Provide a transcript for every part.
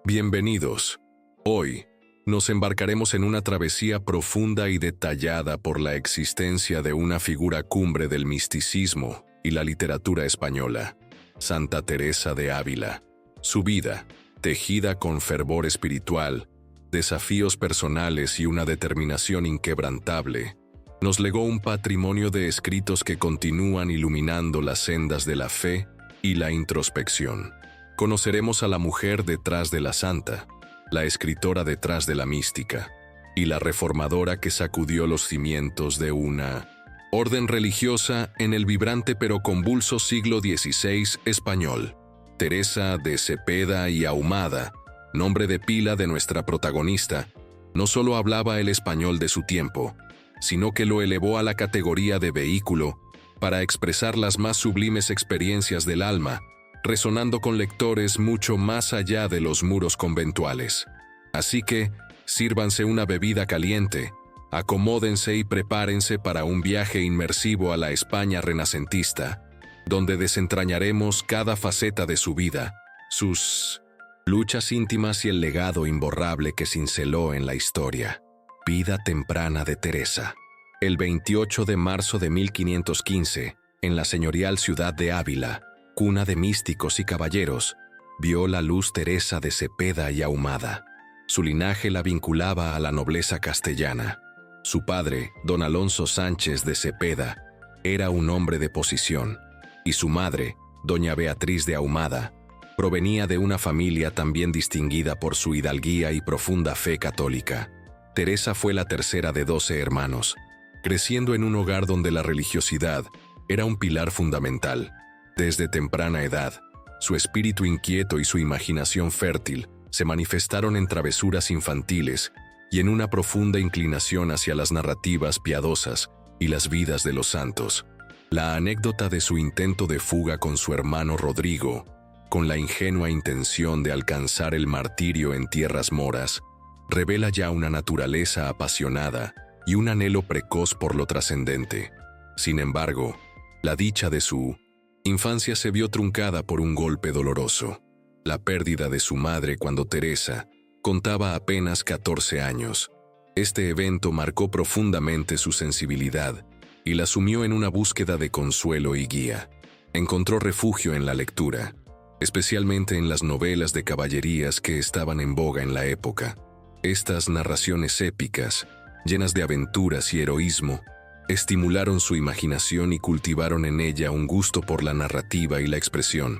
Bienvenidos. Hoy nos embarcaremos en una travesía profunda y detallada por la existencia de una figura cumbre del misticismo y la literatura española, Santa Teresa de Ávila. Su vida, tejida con fervor espiritual, desafíos personales y una determinación inquebrantable, nos legó un patrimonio de escritos que continúan iluminando las sendas de la fe y la introspección. Conoceremos a la mujer detrás de la santa, la escritora detrás de la mística, y la reformadora que sacudió los cimientos de una orden religiosa en el vibrante pero convulso siglo XVI español. Teresa de Cepeda y Ahumada, nombre de pila de nuestra protagonista, no solo hablaba el español de su tiempo, sino que lo elevó a la categoría de vehículo para expresar las más sublimes experiencias del alma, resonando con lectores mucho más allá de los muros conventuales. Así que, sírvanse una bebida caliente, acomódense y prepárense para un viaje inmersivo a la España renacentista, donde desentrañaremos cada faceta de su vida, sus luchas íntimas y el legado imborrable que cinceló en la historia. Vida temprana de Teresa. El 28 de marzo de 1515, en la señorial ciudad de Ávila, cuna de místicos y caballeros, vio la luz Teresa de Cepeda y Ahumada. Su linaje la vinculaba a la nobleza castellana. Su padre, don Alonso Sánchez de Cepeda, era un hombre de posición, y su madre, doña Beatriz de Ahumada, provenía de una familia también distinguida por su hidalguía y profunda fe católica. Teresa fue la tercera de 12 hermanos, creciendo en un hogar donde la religiosidad era un pilar fundamental. Desde temprana edad, su espíritu inquieto y su imaginación fértil se manifestaron en travesuras infantiles y en una profunda inclinación hacia las narrativas piadosas y las vidas de los santos. La anécdota de su intento de fuga con su hermano Rodrigo, con la ingenua intención de alcanzar el martirio en tierras moras, revela ya una naturaleza apasionada y un anhelo precoz por lo trascendente. Sin embargo, la dicha de su infancia se vio truncada por un golpe doloroso, la pérdida de su madre cuando Teresa contaba apenas 14 años. Este evento marcó profundamente su sensibilidad y la sumió en una búsqueda de consuelo y guía. Encontró refugio en la lectura, especialmente en las novelas de caballerías que estaban en boga en la época. Estas narraciones épicas, llenas de aventuras y heroísmo, estimularon su imaginación y cultivaron en ella un gusto por la narrativa y la expresión.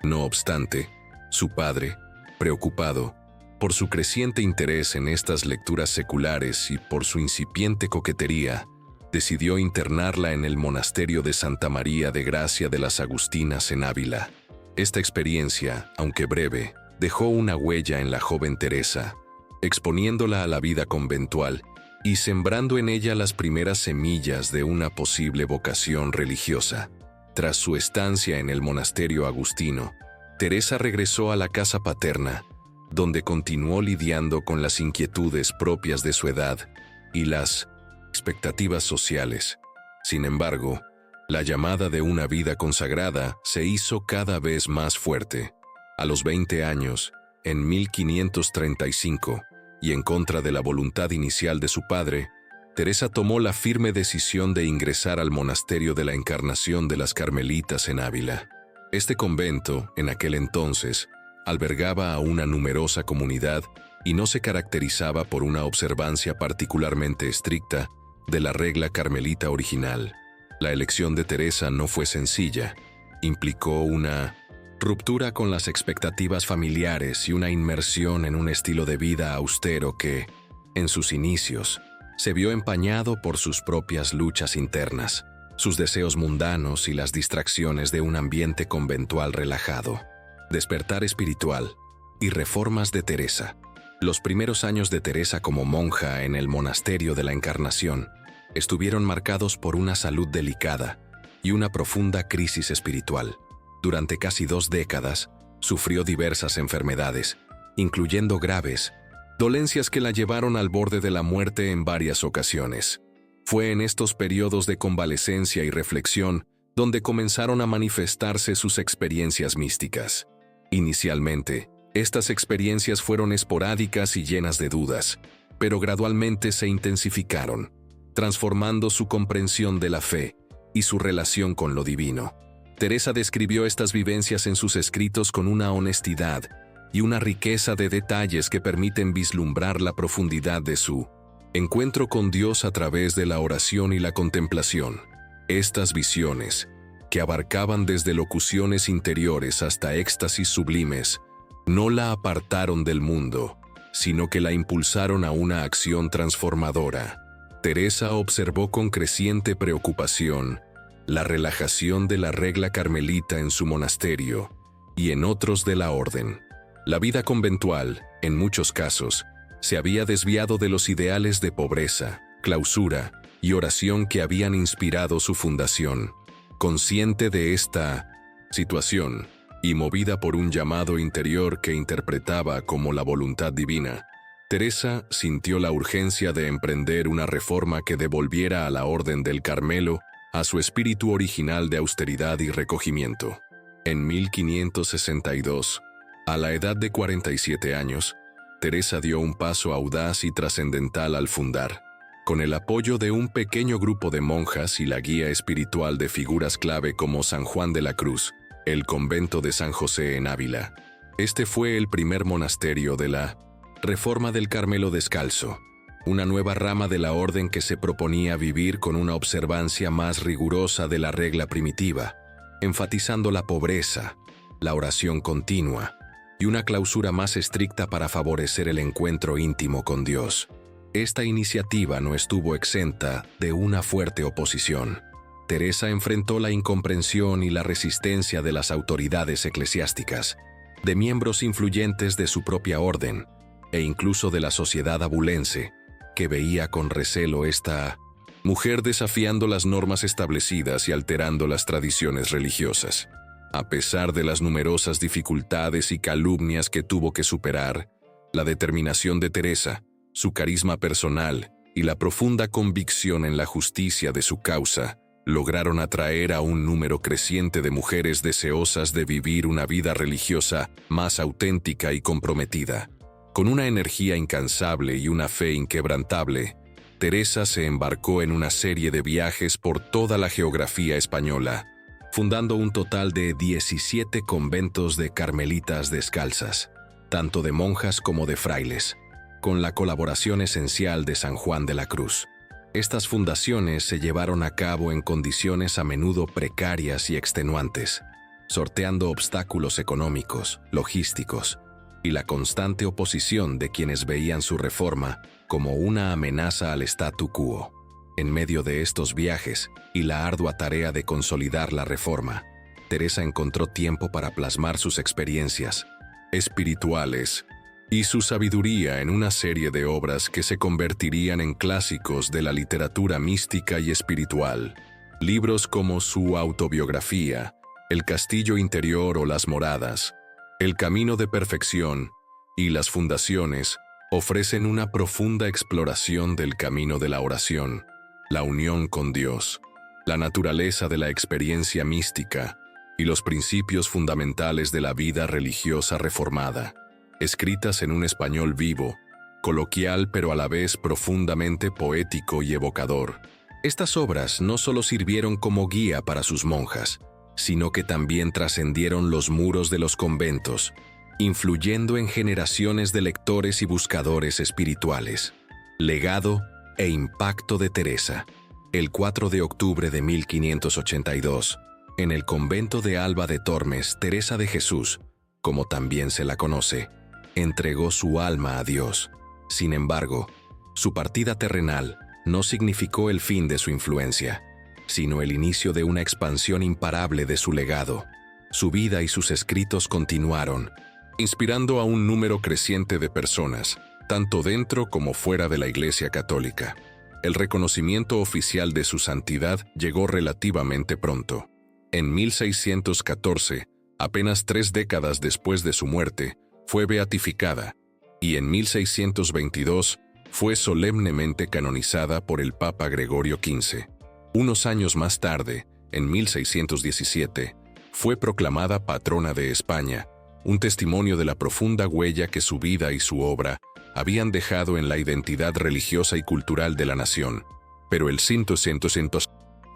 No obstante, su padre, preocupado por su creciente interés en estas lecturas seculares y por su incipiente coquetería, decidió internarla en el monasterio de Santa María de Gracia de las Agustinas en Ávila. Esta experiencia, aunque breve, dejó una huella en la joven Teresa, exponiéndola a la vida conventual y sembrando en ella las primeras semillas de una posible vocación religiosa. Tras su estancia en el monasterio agustino, Teresa regresó a la casa paterna, donde continuó lidiando con las inquietudes propias de su edad y las expectativas sociales. Sin embargo, la llamada de una vida consagrada se hizo cada vez más fuerte. A los 20 años, en 1535, y en contra de la voluntad inicial de su padre, Teresa tomó la firme decisión de ingresar al monasterio de la Encarnación de las Carmelitas en Ávila. Este convento, en aquel entonces, albergaba a una numerosa comunidad y no se caracterizaba por una observancia particularmente estricta de la regla carmelita original. La elección de Teresa no fue sencilla. Implicó una ruptura con las expectativas familiares y una inmersión en un estilo de vida austero que, en sus inicios, se vio empañado por sus propias luchas internas, sus deseos mundanos y las distracciones de un ambiente conventual relajado. Despertar espiritual y reformas de Teresa. Los primeros años de Teresa como monja en el monasterio de la Encarnación estuvieron marcados por una salud delicada y una profunda crisis espiritual. Durante casi 2 décadas, sufrió diversas enfermedades, incluyendo graves dolencias que la llevaron al borde de la muerte en varias ocasiones. Fue en estos periodos de convalecencia y reflexión donde comenzaron a manifestarse sus experiencias místicas. Inicialmente, Estas experiencias fueron esporádicas y llenas de dudas, pero gradualmente se intensificaron, transformando su comprensión de la fe y su relación con lo divino. Teresa describió estas vivencias en sus escritos con una honestidad y una riqueza de detalles que permiten vislumbrar la profundidad de su encuentro con Dios a través de la oración y la contemplación. Estas visiones, que abarcaban desde locuciones interiores hasta éxtasis sublimes, no la apartaron del mundo, sino que la impulsaron a una acción transformadora. Teresa observó con creciente preocupación la relajación de la regla carmelita en su monasterio y en otros de la orden. La vida conventual, en muchos casos, se había desviado de los ideales de pobreza, clausura y oración que habían inspirado su fundación. Consciente de esta situación, y movida por un llamado interior que interpretaba como la voluntad divina, Teresa sintió la urgencia de emprender una reforma que devolviera a la Orden del Carmelo a su espíritu original de austeridad y recogimiento. En 1562, a la edad de 47 años, Teresa dio un paso audaz y trascendental al fundar, con el apoyo de un pequeño grupo de monjas y la guía espiritual de figuras clave como San Juan de la Cruz, el convento de San José en Ávila. Este fue el primer monasterio de la Reforma del Carmelo Descalzo, una nueva rama de la orden que se proponía vivir con una observancia más rigurosa de la regla primitiva, enfatizando la pobreza, la oración continua y una clausura más estricta para favorecer el encuentro íntimo con Dios. Esta iniciativa no estuvo exenta de una fuerte oposición. Teresa enfrentó la incomprensión y la resistencia de las autoridades eclesiásticas, de miembros influyentes de su propia orden, e incluso de la sociedad abulense, que veía con recelo esta mujer desafiando las normas establecidas y alterando las tradiciones religiosas. A pesar de las numerosas dificultades y calumnias que tuvo que superar, la determinación de Teresa, su carisma personal y la profunda convicción en la justicia de su causa lograron atraer a un número creciente de mujeres deseosas de vivir una vida religiosa más auténtica y comprometida. Con una energía incansable y una fe inquebrantable, Teresa se embarcó en una serie de viajes por toda la geografía española, fundando un total de 17 conventos de carmelitas descalzas, tanto de monjas como de frailes, con la colaboración esencial de San Juan de la Cruz. Estas fundaciones se llevaron a cabo en condiciones a menudo precarias y extenuantes, sorteando obstáculos económicos, logísticos, y la constante oposición de quienes veían su reforma como una amenaza al statu quo. En medio de estos viajes y la ardua tarea de consolidar la reforma, Teresa encontró tiempo para plasmar sus experiencias espirituales y su sabiduría en una serie de obras que se convertirían en clásicos de la literatura mística y espiritual. Libros como su autobiografía, El castillo interior o Las moradas, El camino de perfección y Las fundaciones ofrecen una profunda exploración del camino de la oración, la unión con Dios, la naturaleza de la experiencia mística y los principios fundamentales de la vida religiosa reformada, escritas en un español vivo, coloquial pero a la vez profundamente poético y evocador. Estas obras no solo sirvieron como guía para sus monjas, sino que también trascendieron los muros de los conventos, influyendo en generaciones de lectores y buscadores espirituales. Legado e impacto de Teresa. El 4 de octubre de 1582, en el convento de Alba de Tormes, Teresa de Jesús, como también se la conoce, entregó su alma a Dios. Sin embargo, su partida terrenal no significó el fin de su influencia, sino el inicio de una expansión imparable de su legado. Su vida y sus escritos continuaron, inspirando a un número creciente de personas, tanto dentro como fuera de la Iglesia Católica. El reconocimiento oficial de su santidad llegó relativamente pronto. En 1614, apenas 3 décadas después de su muerte, fue beatificada, y en 1622 fue solemnemente canonizada por el Papa Gregorio XV. Unos años más tarde, en 1617, fue proclamada patrona de España un testimonio de la profunda huella que su vida y su obra habían dejado en la identidad religiosa y cultural de la nación. Pero el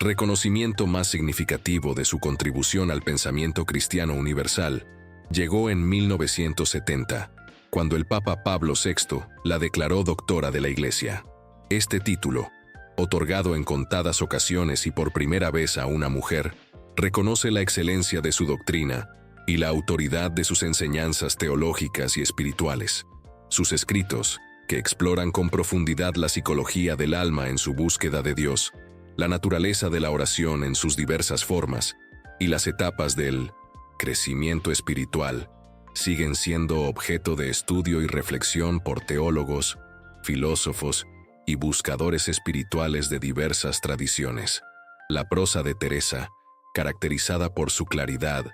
reconocimiento más significativo de su contribución al pensamiento cristiano universal llegó en 1970, cuando el Papa Pablo VI la declaró doctora de la Iglesia. Este título, otorgado en contadas ocasiones y por primera vez a una mujer, reconoce la excelencia de su doctrina y la autoridad de sus enseñanzas teológicas y espirituales. Sus escritos, que exploran con profundidad la psicología del alma en su búsqueda de Dios, la naturaleza de la oración en sus diversas formas y las etapas del crecimiento espiritual, siguen siendo objeto de estudio y reflexión por teólogos, filósofos y buscadores espirituales de diversas tradiciones. La prosa de Teresa, caracterizada por su claridad,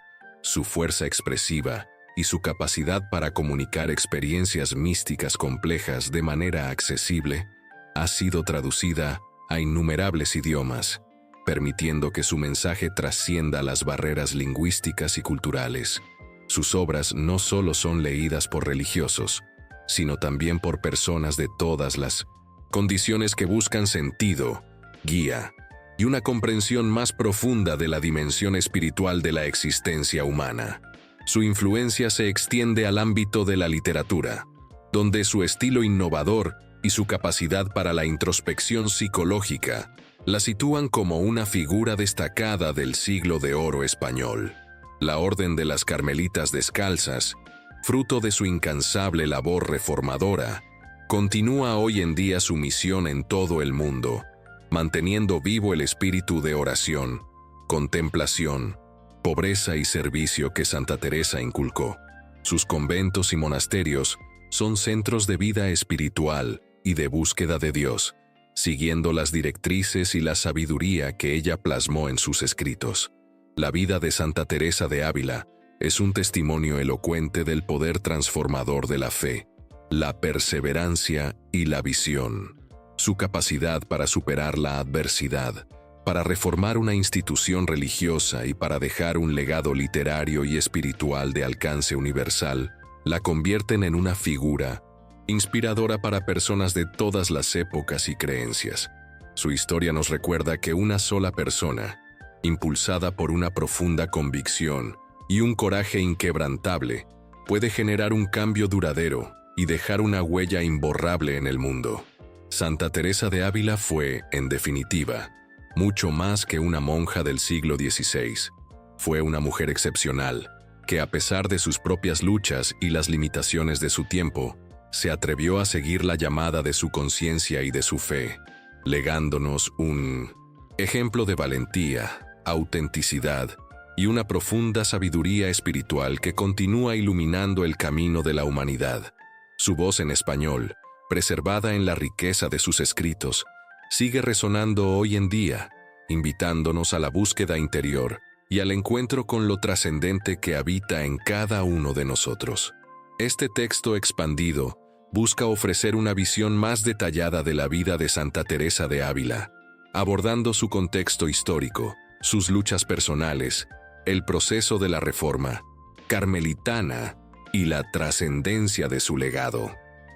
su fuerza expresiva y su capacidad para comunicar experiencias místicas complejas de manera accesible, ha sido traducida a innumerables idiomas, permitiendo que su mensaje trascienda las barreras lingüísticas y culturales. Sus obras no solo son leídas por religiosos, sino también por personas de todas las condiciones que buscan sentido, guía y una comprensión más profunda de la dimensión espiritual de la existencia humana. Su influencia se extiende al ámbito de la literatura, donde su estilo innovador y su capacidad para la introspección psicológica la sitúan como una figura destacada del siglo de oro español. La Orden de las Carmelitas Descalzas, fruto de su incansable labor reformadora, continúa hoy en día su misión en todo el mundo, manteniendo vivo el espíritu de oración, contemplación, pobreza y servicio que Santa Teresa inculcó. Sus conventos y monasterios son centros de vida espiritual y de búsqueda de Dios, siguiendo las directrices y la sabiduría que ella plasmó en sus escritos. La vida de Santa Teresa de Ávila es un testimonio elocuente del poder transformador de la fe, la perseverancia y la visión. Su capacidad para superar la adversidad, para reformar una institución religiosa y para dejar un legado literario y espiritual de alcance universal, la convierten en una figura inspiradora para personas de todas las épocas y creencias. Su historia nos recuerda que una sola persona, impulsada por una profunda convicción y un coraje inquebrantable, puede generar un cambio duradero y dejar una huella imborrable en el mundo. Santa Teresa de Ávila fue, en definitiva, mucho más que una monja del siglo XVI. Fue una mujer excepcional, que a pesar de sus propias luchas y las limitaciones de su tiempo, se atrevió a seguir la llamada de su conciencia y de su fe, legándonos un ejemplo de valentía, autenticidad y una profunda sabiduría espiritual que continúa iluminando el camino de la humanidad. Su voz en español, preservada en la riqueza de sus escritos, sigue resonando hoy en día, invitándonos a la búsqueda interior y al encuentro con lo trascendente que habita en cada uno de nosotros. Este texto expandido busca ofrecer una visión más detallada de la vida de Santa Teresa de Ávila, abordando su contexto histórico, sus luchas personales, el proceso de la reforma carmelitana y la trascendencia de su legado.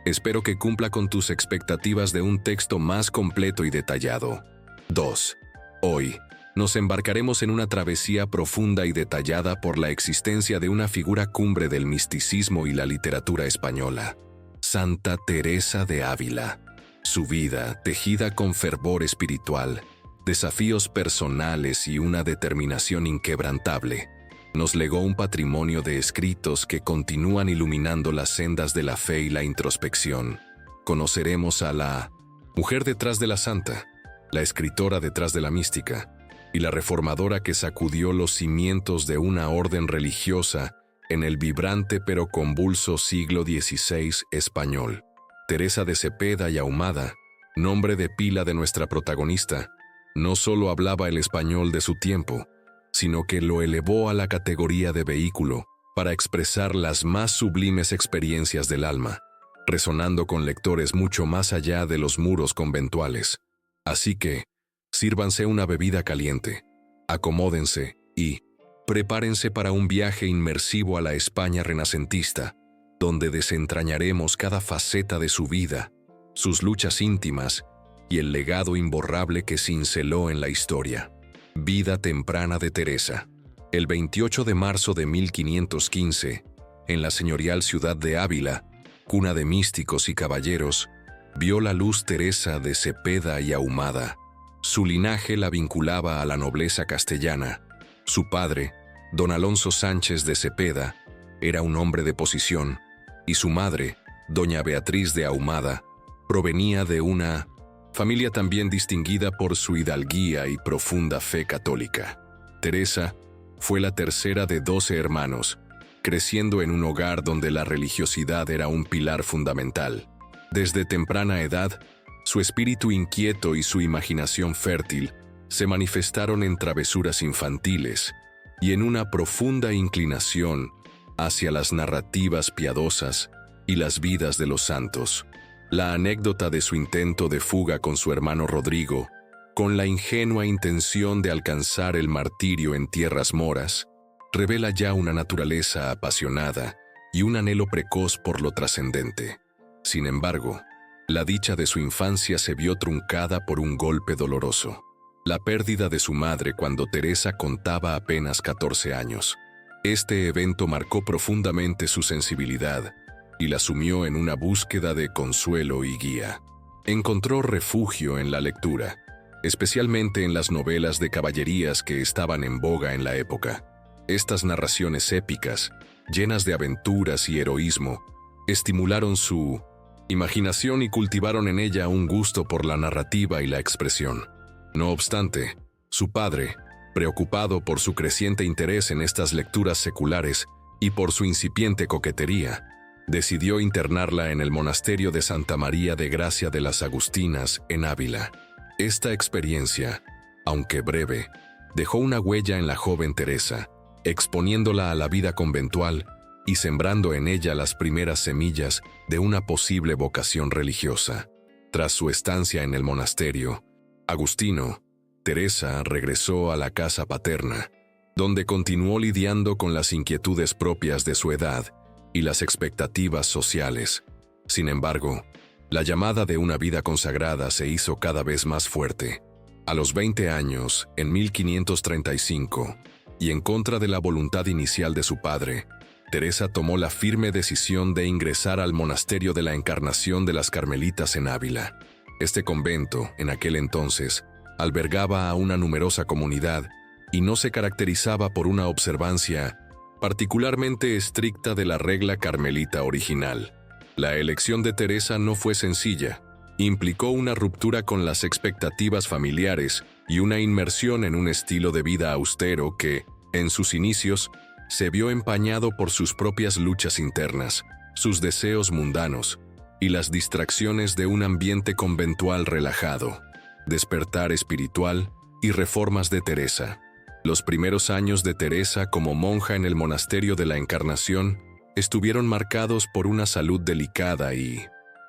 Espero que cumpla con tus expectativas de un texto más completo y detallado. 2. Hoy, nos embarcaremos en una travesía profunda y detallada por la existencia de una figura cumbre del misticismo y la literatura española, Santa Teresa de Ávila. Su vida, tejida con fervor espiritual, desafíos personales y una determinación inquebrantable, nos legó un patrimonio de escritos que continúan iluminando las sendas de la fe y la introspección. Conoceremos a la mujer detrás de la santa, la escritora detrás de la mística, y la reformadora que sacudió los cimientos de una orden religiosa en el vibrante pero convulso siglo XVI español. Teresa de Cepeda y Ahumada, nombre de pila de nuestra protagonista, no solo hablaba el español de su tiempo, sino que lo elevó a la categoría de vehículo para expresar las más sublimes experiencias del alma, resonando con lectores mucho más allá de los muros conventuales. Así que, sírvanse una bebida caliente, acomódense y Prepárense para un viaje inmersivo a la España renacentista, donde desentrañaremos cada faceta de su vida, sus luchas íntimas y el legado imborrable que cinceló en la historia. Vida temprana de Teresa. El 28 de marzo de 1515, en la señorial ciudad de Ávila, cuna de místicos y caballeros, vio la luz Teresa de Cepeda y Ahumada. Su linaje la vinculaba a la nobleza castellana. Su padre, don Alonso Sánchez de Cepeda, era un hombre de posición, y su madre, doña Beatriz de Ahumada, provenía de una familia también distinguida por su hidalguía y profunda fe católica. Teresa fue la tercera de 12 hermanos, creciendo en un hogar donde la religiosidad era un pilar fundamental. Desde temprana edad, su espíritu inquieto y su imaginación fértil se manifestaron en travesuras infantiles y en una profunda inclinación hacia las narrativas piadosas y las vidas de los santos. La anécdota de su intento de fuga con su hermano Rodrigo, con la ingenua intención de alcanzar el martirio en tierras moras, revela ya una naturaleza apasionada y un anhelo precoz por lo trascendente. Sin embargo, la dicha de su infancia se vio truncada por un golpe doloroso: la pérdida de su madre cuando Teresa contaba apenas 14 años. Este evento marcó profundamente su sensibilidad y la sumió en una búsqueda de consuelo y guía. Encontró refugio en la lectura, especialmente en las novelas de caballerías que estaban en boga en la época. Estas narraciones épicas, llenas de aventuras y heroísmo, estimularon su imaginación y cultivaron en ella un gusto por la narrativa y la expresión. No obstante, su padre, preocupado por su creciente interés en estas lecturas seculares y por su incipiente coquetería, decidió internarla en el monasterio de Santa María de Gracia de las Agustinas, en Ávila. Esta experiencia, aunque breve, dejó una huella en la joven Teresa, exponiéndola a la vida conventual y sembrando en ella las primeras semillas de una posible vocación religiosa. Tras su estancia en el monasterio agustino, Teresa regresó a la casa paterna, donde continuó lidiando con las inquietudes propias de su edad y las expectativas sociales. Sin embargo, la llamada de una vida consagrada se hizo cada vez más fuerte. A los 20 años, en 1535, y en contra de la voluntad inicial de su padre, Teresa tomó la firme decisión de ingresar al monasterio de la Encarnación de las Carmelitas en Ávila. Este convento, en aquel entonces, albergaba a una numerosa comunidad y no se caracterizaba por una observancia particularmente estricta de la regla carmelita original. La elección de Teresa no fue sencilla. Implicó una ruptura con las expectativas familiares y una inmersión en un estilo de vida austero que, en sus inicios, se vio empañado por sus propias luchas internas, sus deseos mundanos y las distracciones de un ambiente conventual relajado. Despertar espiritual y reformas de Teresa. Los primeros años de Teresa como monja en el monasterio de la Encarnación estuvieron marcados por una salud delicada y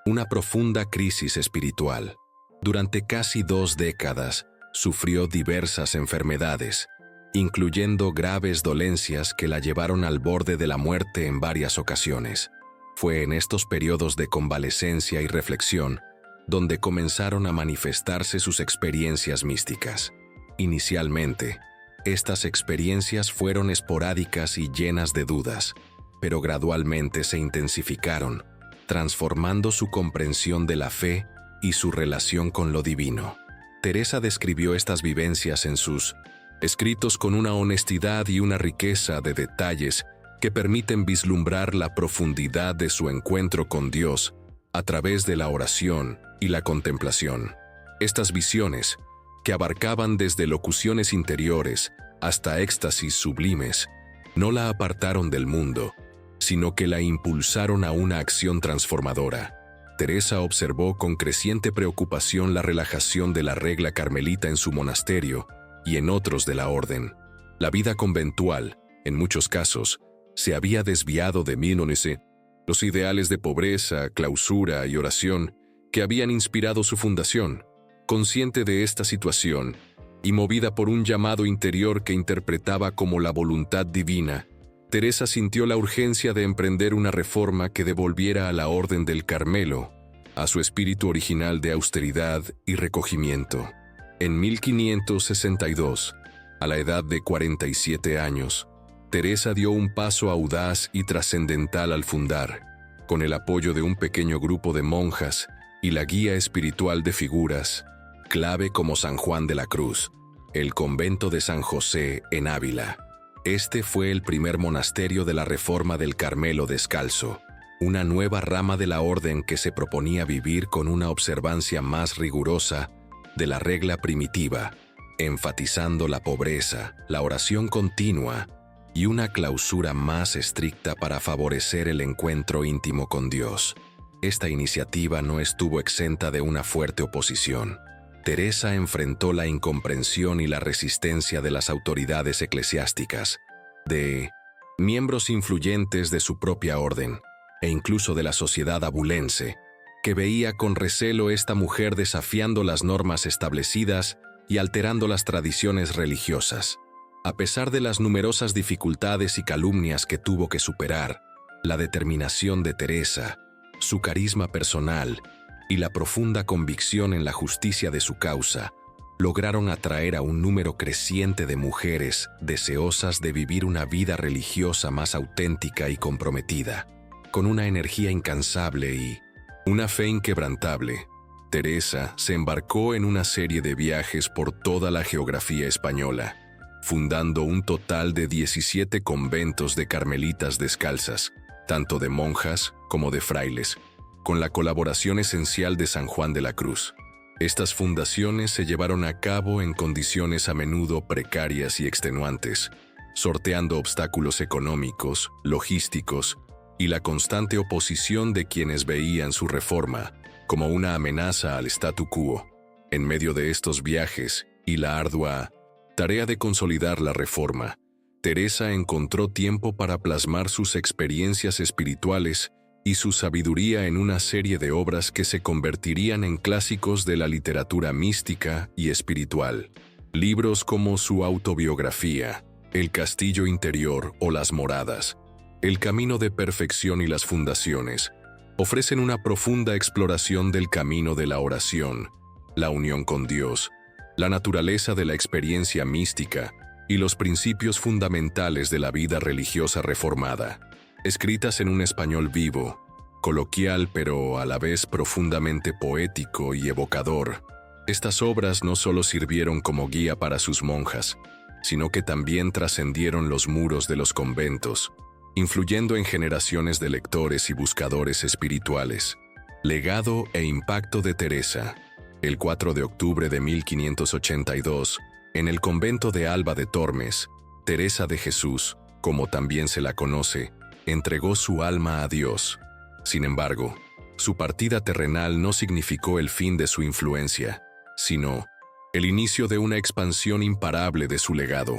una profunda crisis espiritual. Durante casi 2 décadas sufrió diversas enfermedades, incluyendo graves dolencias que la llevaron al borde de la muerte en varias ocasiones. Fue en estos periodos de convalecencia y reflexión donde comenzaron a manifestarse sus experiencias místicas. Inicialmente, estas experiencias fueron esporádicas y llenas de dudas, pero gradualmente se intensificaron, transformando su comprensión de la fe y su relación con lo divino. Teresa describió estas vivencias en sus escritos con una honestidad y una riqueza de detalles que permiten vislumbrar la profundidad de su encuentro con Dios a través de la oración y la contemplación. Estas visiones, que abarcaban desde locuciones interiores hasta éxtasis sublimes, no la apartaron del mundo, sino que la impulsaron a una acción transformadora. Teresa observó con creciente preocupación la relajación de la regla carmelita en su monasterio y en otros de la orden. La vida conventual, en muchos casos, se había desviado de los ideales de pobreza, clausura y oración que habían inspirado su fundación. Consciente de esta situación, y movida por un llamado interior que interpretaba como la voluntad divina, Teresa sintió la urgencia de emprender una reforma que devolviera a la Orden del Carmelo a su espíritu original de austeridad y recogimiento. En 1562, a la edad de 47 años, Teresa dio un paso audaz y trascendental al fundar, con el apoyo de un pequeño grupo de monjas y la guía espiritual de figuras, clave como San Juan de la Cruz, el convento de San José en Ávila. Este fue el primer monasterio de la Reforma del Carmelo Descalzo, una nueva rama de la orden que se proponía vivir con una observancia más rigurosa de la regla primitiva, enfatizando la pobreza, la oración continua y una clausura más estricta para favorecer el encuentro íntimo con Dios. Esta iniciativa no estuvo exenta de una fuerte oposición. Teresa enfrentó la incomprensión y la resistencia de las autoridades eclesiásticas, de miembros influyentes de su propia orden, e incluso de la sociedad abulense, que veía con recelo esta mujer desafiando las normas establecidas y alterando las tradiciones religiosas. A pesar de las numerosas dificultades y calumnias que tuvo que superar, la determinación de Teresa, su carisma personal y la profunda convicción en la justicia de su causa lograron atraer a un número creciente de mujeres deseosas de vivir una vida religiosa más auténtica y comprometida. Con una energía incansable y una fe inquebrantable, Teresa se embarcó en una serie de viajes por toda la geografía española, fundando un total de 17 conventos de carmelitas descalzas, tanto de monjas como de frailes, con la colaboración esencial de San Juan de la Cruz. Estas fundaciones se llevaron a cabo en condiciones a menudo precarias y extenuantes, sorteando obstáculos económicos, logísticos y la constante oposición de quienes veían su reforma como una amenaza al statu quo. En medio de estos viajes y la ardua tarea de consolidar la reforma, Teresa encontró tiempo para plasmar sus experiencias espirituales y su sabiduría en una serie de obras que se convertirían en clásicos de la literatura mística y espiritual. Libros como su autobiografía, El castillo interior o Las moradas, El camino de perfección y las fundaciones, ofrecen una profunda exploración del camino de la oración, la unión con Dios, la naturaleza de la experiencia mística y los principios fundamentales de la vida religiosa reformada. Escritas en un español vivo, coloquial pero a la vez profundamente poético y evocador, estas obras no solo sirvieron como guía para sus monjas, sino que también trascendieron los muros de los conventos, influyendo en generaciones de lectores y buscadores espirituales. Legado e impacto de Teresa. El 4 de octubre de 1582, en el convento de Alba de Tormes, Teresa de Jesús, como también se la conoce, entregó su alma a Dios. Sin embargo, su partida terrenal no significó el fin de su influencia, sino el inicio de una expansión imparable de su legado.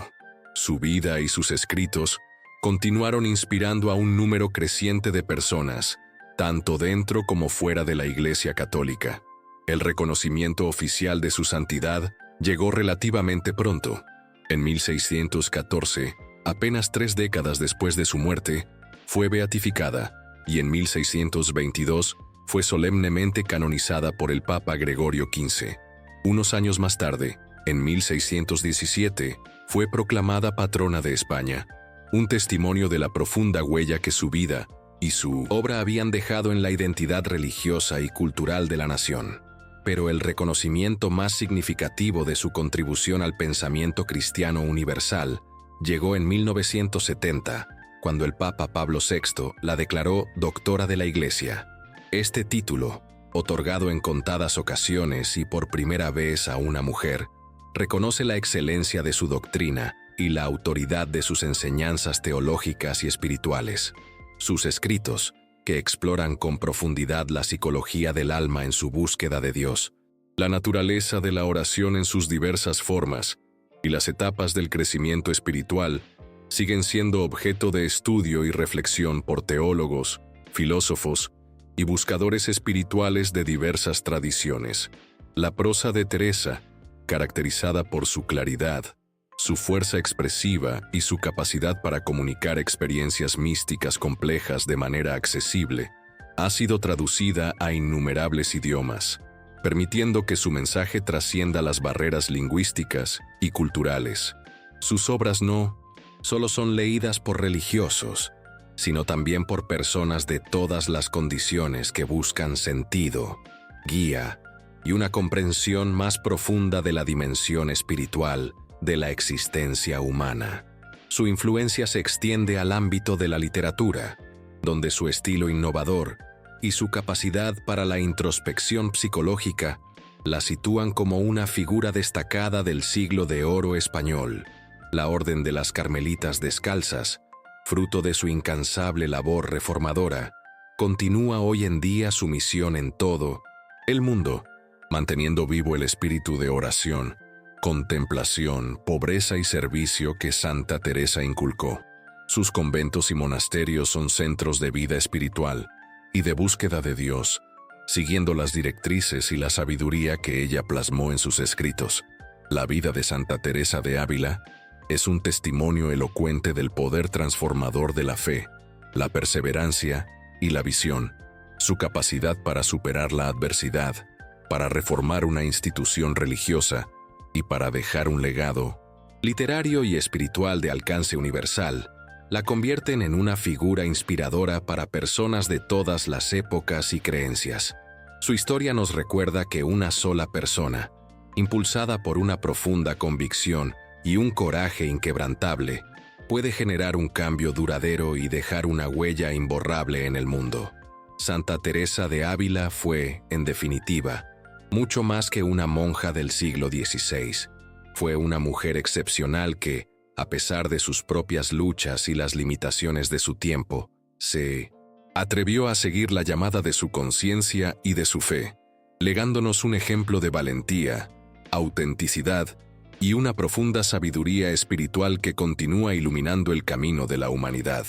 Su vida y sus escritos continuaron inspirando a un número creciente de personas, tanto dentro como fuera de la Iglesia Católica. El reconocimiento oficial de su santidad llegó relativamente pronto. En 1614, apenas 3 décadas después de su muerte, fue beatificada, y en 1622 fue solemnemente canonizada por el Papa Gregorio XV. Unos años más tarde, en 1617, fue proclamada patrona de España, un testimonio de la profunda huella que su vida y su obra habían dejado en la identidad religiosa y cultural de la nación. Pero el reconocimiento más significativo de su contribución al pensamiento cristiano universal llegó en 1970, cuando el Papa Pablo VI la declaró doctora de la Iglesia. Este título, otorgado en contadas ocasiones y por primera vez a una mujer, reconoce la excelencia de su doctrina y la autoridad de sus enseñanzas teológicas y espirituales. Sus escritos, que exploran con profundidad la psicología del alma en su búsqueda de Dios, la naturaleza de la oración en sus diversas formas y las etapas del crecimiento espiritual, siguen siendo objeto de estudio y reflexión por teólogos, filósofos y buscadores espirituales de diversas tradiciones. La prosa de Teresa, caracterizada por su claridad, su fuerza expresiva y su capacidad para comunicar experiencias místicas complejas de manera accesible, ha sido traducida a innumerables idiomas, permitiendo que su mensaje trascienda las barreras lingüísticas y culturales. Sus obras no solo son leídas por religiosos, sino también por personas de todas las condiciones que buscan sentido, guía y una comprensión más profunda de la dimensión espiritual de la existencia humana. Su influencia se extiende al ámbito de la literatura, donde su estilo innovador y su capacidad para la introspección psicológica la sitúan como una figura destacada del siglo de oro español. La Orden de las Carmelitas Descalzas, fruto de su incansable labor reformadora, continúa hoy en día su misión en todo el mundo, manteniendo vivo el espíritu de oración, contemplación, pobreza y servicio que Santa Teresa inculcó. Sus conventos y monasterios son centros de vida espiritual y de búsqueda de Dios, siguiendo las directrices y la sabiduría que ella plasmó en sus escritos. La vida de Santa Teresa de Ávila es un testimonio elocuente del poder transformador de la fe, la perseverancia y la visión, su capacidad para superar la adversidad, para reformar una institución religiosa y para dejar un legado literario y espiritual de alcance universal, la convierten en una figura inspiradora para personas de todas las épocas y creencias. Su historia nos recuerda que una sola persona, impulsada por una profunda convicción y un coraje inquebrantable, puede generar un cambio duradero y dejar una huella imborrable en el mundo. Santa Teresa de Ávila fue, en definitiva, mucho más que una monja del siglo XVI. Fue una mujer excepcional que, a pesar de sus propias luchas y las limitaciones de su tiempo, se atrevió a seguir la llamada de su conciencia y de su fe, legándonos un ejemplo de valentía, autenticidad y una profunda sabiduría espiritual que continúa iluminando el camino de la humanidad.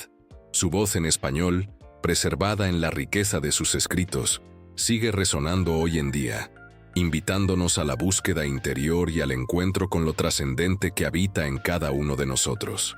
Su voz en español, preservada en la riqueza de sus escritos, sigue resonando hoy en día, invitándonos a la búsqueda interior y al encuentro con lo trascendente que habita en cada uno de nosotros.